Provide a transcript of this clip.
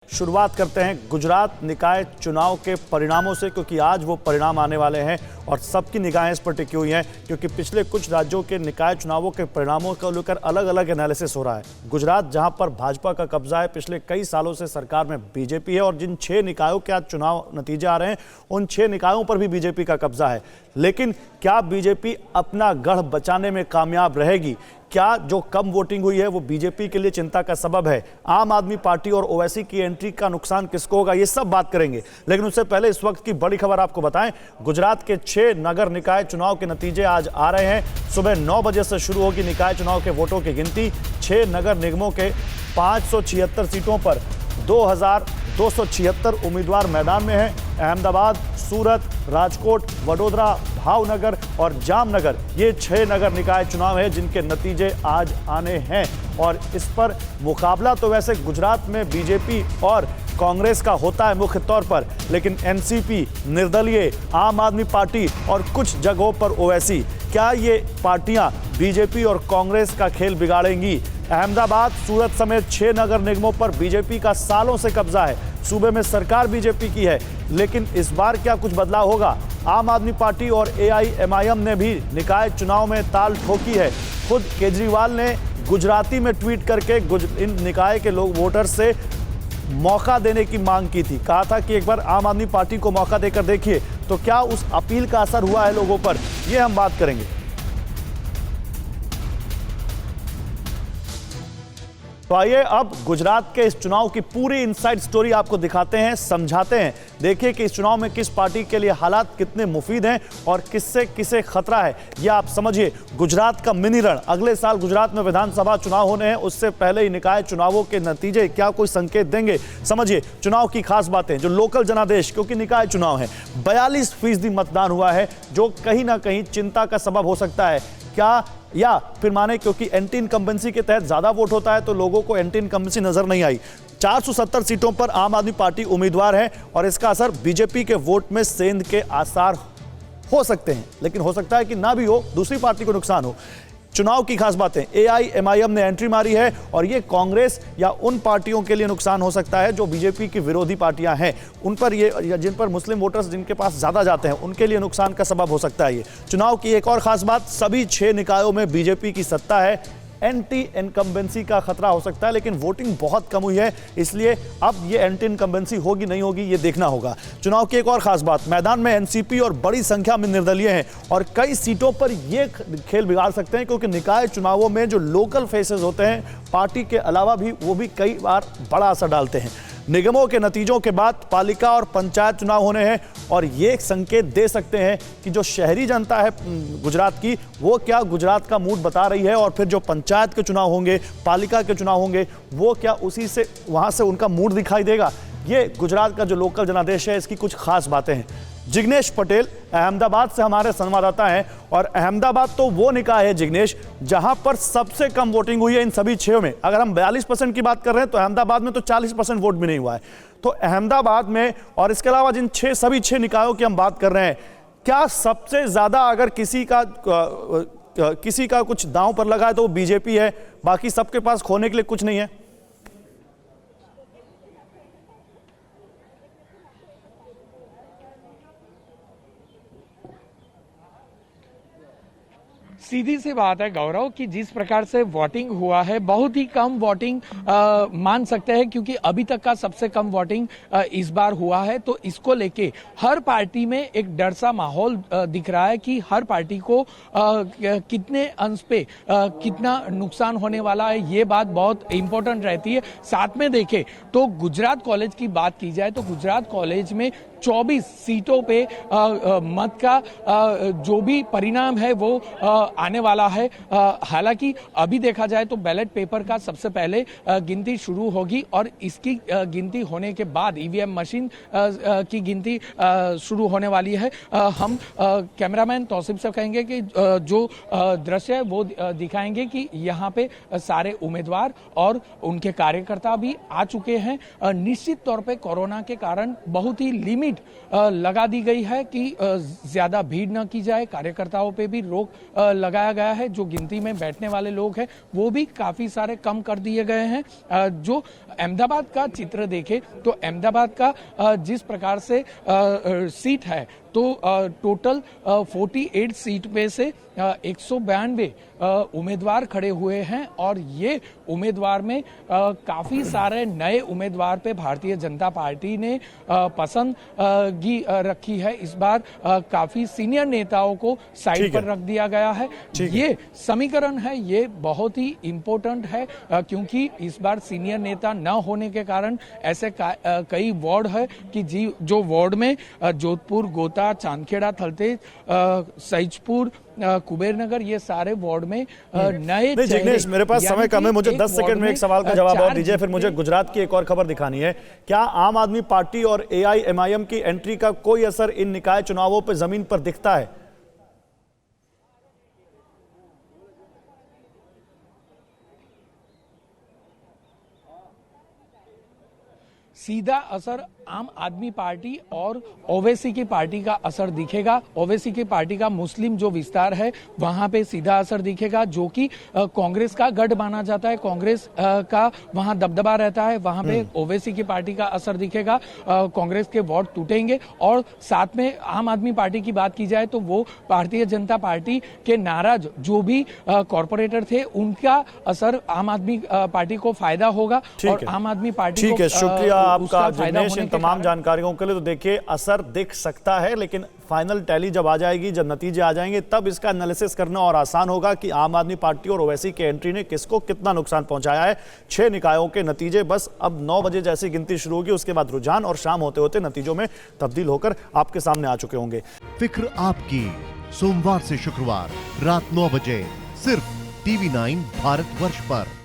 शुरुआत करते हैं गुजरात निकाय चुनाव के परिणामों से, क्योंकि आज वो परिणाम आने वाले हैं और सबकी निगाहें इस पर टिकी हुई हैं, क्योंकि पिछले कुछ राज्यों के निकाय चुनावों के परिणामों को लेकर अलग अलग एनालिसिस हो रहा है। गुजरात, जहां पर भाजपा का कब्जा है, पिछले कई सालों से सरकार में बीजेपी है और जिन 6 निकायों के आज चुनाव नतीजे आ रहे हैं, उन 6 निकायों पर भी बीजेपी का कब्जा है। लेकिन क्या बीजेपी अपना गढ़ बचाने में कामयाब रहेगी? क्या जो कम वोटिंग हुई है वो बीजेपी के लिए चिंता का सबब है? आम आदमी पार्टी और ओवैसी की एंट्री का नुकसान किसको होगा? ये सब बात करेंगे। लेकिन उससे पहले इस वक्त की बड़ी खबर आपको बताएं। गुजरात के 6 नगर निकाय चुनाव के नतीजे आज आ रहे हैं। सुबह 9 बजे से शुरू होगी निकाय चुनाव के वोटों की गिनती। 6 नगर निगमों के 576 सीटों पर 2276 उम्मीदवार मैदान में हैं। अहमदाबाद, सूरत, राजकोट, वडोदरा, भावनगर और जामनगर, ये 6 नगर निकाय चुनाव है जिनके नतीजे आज आने हैं। और इस पर मुकाबला तो वैसे गुजरात में बीजेपी और कांग्रेस का होता है मुख्य तौर पर, लेकिन एनसीपी, निर्दलीय, आम आदमी पार्टी और कुछ जगहों पर ओवैसी, क्या ये पार्टियां बीजेपी और कांग्रेस का खेल बिगाड़ेंगी? अहमदाबाद, सूरत समेत 6 नगर निगमों पर बीजेपी का सालों से कब्जा है। सूबे में सरकार बीजेपी की है, लेकिन इस बार क्या कुछ बदलाव होगा? आम आदमी पार्टी और एआईएमआईएम ने भी निकाय चुनाव में ताल ठोकी है। खुद केजरीवाल ने गुजराती में ट्वीट करके इन निकाय के लोग वोटर्स से मौका देने की मांग की थी। कहा था कि एक बार आम आदमी पार्टी को मौका देकर देखिए। तो क्या उस अपील का असर हुआ है लोगों पर? ये हम बात करेंगे। तो आइए अब गुजरात के इस चुनाव की पूरी इनसाइड स्टोरी आपको दिखाते हैं, समझाते हैं। देखिए कि इस चुनाव में किस पार्टी के लिए हालात कितने मुफीद हैं और किससे किसे खतरा है, यह आप समझिए। गुजरात का मिनी रण, अगले साल गुजरात में विधानसभा चुनाव होने हैं, उससे पहले ही निकाय चुनावों के नतीजे क्या कोई संकेत देंगे? समझिए चुनाव की खास बातें, जो लोकल जनादेश, क्योंकि निकाय चुनाव है, 42% मतदान हुआ है, जो कहीं ना कहीं चिंता का सबब हो सकता है। क्या या फिर माने क्योंकि एंटी इनकम्बेंसी के तहत ज्यादा वोट होता है तो लोगों को एंटी इनकम्बेंसी नजर नहीं आई। 470 सीटों पर आम आदमी पार्टी उम्मीदवार है और इसका असर बीजेपी के वोट में सेंध के आसार हो सकते हैं, लेकिन हो सकता है कि ना भी हो, दूसरी पार्टी को नुकसान हो। चुनाव की खास बातें, एआईएमआईएम ने एंट्री मारी है और ये कांग्रेस या उन पार्टियों के लिए नुकसान हो सकता है जो बीजेपी की विरोधी पार्टियां हैं, उन पर ये, जिन पर मुस्लिम वोटर्स जिनके पास ज्यादा जाते हैं, उनके लिए नुकसान का सबब हो सकता है ये। चुनाव की एक और खास बात, सभी 6 निकायों में बीजेपी की सत्ता है। एंटी इनकम्बेंसी का खतरा हो सकता है, लेकिन वोटिंग बहुत कम हुई है, इसलिए अब ये एंटी इनकम्बेंसी होगी नहीं होगी ये देखना होगा। चुनाव की एक और खास बात, मैदान में एनसीपी और बड़ी संख्या में निर्दलीय हैं और कई सीटों पर ये खेल बिगाड़ सकते हैं, क्योंकि निकाय चुनावों में जो लोकल फेसेस होते हैं पार्टी के अलावा भी, वो भी कई बार बड़ा असर डालते हैं। निगमों के नतीजों के बाद पालिका और पंचायत चुनाव होने हैं और ये संकेत दे सकते हैं कि जो शहरी जनता है गुजरात की, वो क्या गुजरात का मूड बता रही है, और फिर जो पंचायत के चुनाव होंगे, पालिका के चुनाव होंगे, वो क्या उसी से वहां से उनका मूड दिखाई देगा। ये गुजरात का जो लोकल जनादेश है, इसकी कुछ खास बातें हैं। जिग्नेश पटेल अहमदाबाद से हमारे संवाददाता हैं और अहमदाबाद तो वो निकाय है जिग्नेश जहां पर सबसे कम वोटिंग हुई है इन सभी 6 में। अगर हम 42% की बात कर रहे हैं तो अहमदाबाद में तो 40% वोट भी नहीं हुआ है। तो अहमदाबाद में और इसके अलावा जिन सभी 6 निकायों की हम बात कर रहे हैं, क्या सबसे ज्यादा अगर किसी का कुछ दांव पर लगा है तो वो बीजेपी है, बाकी सबके पास खोने के लिए कुछ नहीं है? सीधी सी बात है गौरव कि जिस प्रकार से वोटिंग हुआ है, बहुत ही कम वोटिंग मान सकते हैं, क्योंकि अभी तक का सबसे कम वोटिंग इस बार हुआ है। तो इसको लेके हर पार्टी में एक डर सा माहौल दिख रहा है कि हर पार्टी को कितने अंश पे कितना नुकसान होने वाला है, ये बात बहुत इंपॉर्टेंट रहती है। साथ में देखें तो गुजरात कॉलेज की बात की जाए तो गुजरात कॉलेज में 24 सीटों पे मत का जो भी परिणाम है वो आने वाला है। हालांकि अभी देखा जाए तो बैलेट पेपर का सबसे पहले गिनती शुरू होगी और इसकी गिनती होने के बाद ईवीएम मशीन की गिनती शुरू होने वाली है। हम कैमरामैन तौसीफ से कहेंगे कि जो दृश्य है वो दिखाएंगे कि यहाँ पे सारे उम्मीदवार और उनके कार्यकर्ता भी आ चुके हैं। निश्चित तौर पे कोरोना के कारण बहुत ही लिमिट लिमिट लगा दी गई है कि ज्यादा भीड़ न की जाए। कार्यकर्ताओं पे भी रोक लगाया गया है। जो गिनती में बैठने वाले लोग हैं वो भी काफी सारे कम कर दिए गए हैं। जो अहमदाबाद का चित्र देखे तो अहमदाबाद का जिस प्रकार से सीट है तो टोटल 48 सीट पे से 192 उम्मीदवार खड़े हुए हैं और ये उम्मीदवार में काफी सारे नए उम्मीदवार पे भारतीय जनता पार्टी ने पसंदगी रखी है। इस बार काफी सीनियर नेताओं को साइड पर रख दिया गया है। ये समीकरण है, ये बहुत ही इंपॉर्टेंट है क्योंकि इस बार सीनियर नेता न होने के कारण ऐसे कई वार्ड है कि जो वार्ड में जोधपुर, गोता, चांदखेड़ा, थलतेज, सैजपुर, कुबेरनगर, ये सारे वार्ड में नए चेहरे। जिग्नेश, मेरे पास समय कम है, मुझे 10 सेकंड में एक सवाल का जवाब और दीजिए, फिर मुझे गुजरात की एक और खबर दिखानी है। क्या आम आदमी पार्टी और AIMIM की एंट्री का कोई असर इन निकाय चुनावों पर जमीन पर दिखता है? सीधा असर आम आदमी पार्टी और ओवैसी की पार्टी का असर दिखेगा। ओवैसी की पार्टी का मुस्लिम जो विस्तार है वहां पे सीधा असर दिखेगा, जो कि कांग्रेस का गढ़ माना जाता है। कांग्रेस का वहां दबदबा रहता है, वहां पे ओवैसी की पार्टी का असर दिखेगा। कांग्रेस के वोट टूटेंगे और साथ में आम आदमी पार्टी की बात की जाए तो वो भारतीय जनता पार्टी के नाराज जो भी कॉर्पोरेटर थे उनका असर आम आदमी पार्टी को फायदा होगा और आम आदमी पार्टी ठीक है। शुक्रिया आपका जिग्नेश, इन तमाम जानकारियों के लिए। तो देखिए, असर दिख सकता है लेकिन फाइनल टैली जब आ जाएगी, जब नतीजे आ जाएंगे, तब इसका एनालिसिस करना और आसान होगा कि आम आदमी पार्टी और ओवैसी के एंट्री ने किसको कितना नुकसान पहुंचाया है। 6 निकायों के नतीजे बस अब 9 बजे जैसी गिनती शुरू होगी, उसके बाद रुझान और शाम होते होते नतीजों में तब्दील होकर आपके सामने आ चुके होंगे। फिक्र आपकी, सोमवार से शुक्रवार रात 9 बजे सिर्फ TV9 भारतवर्ष पर।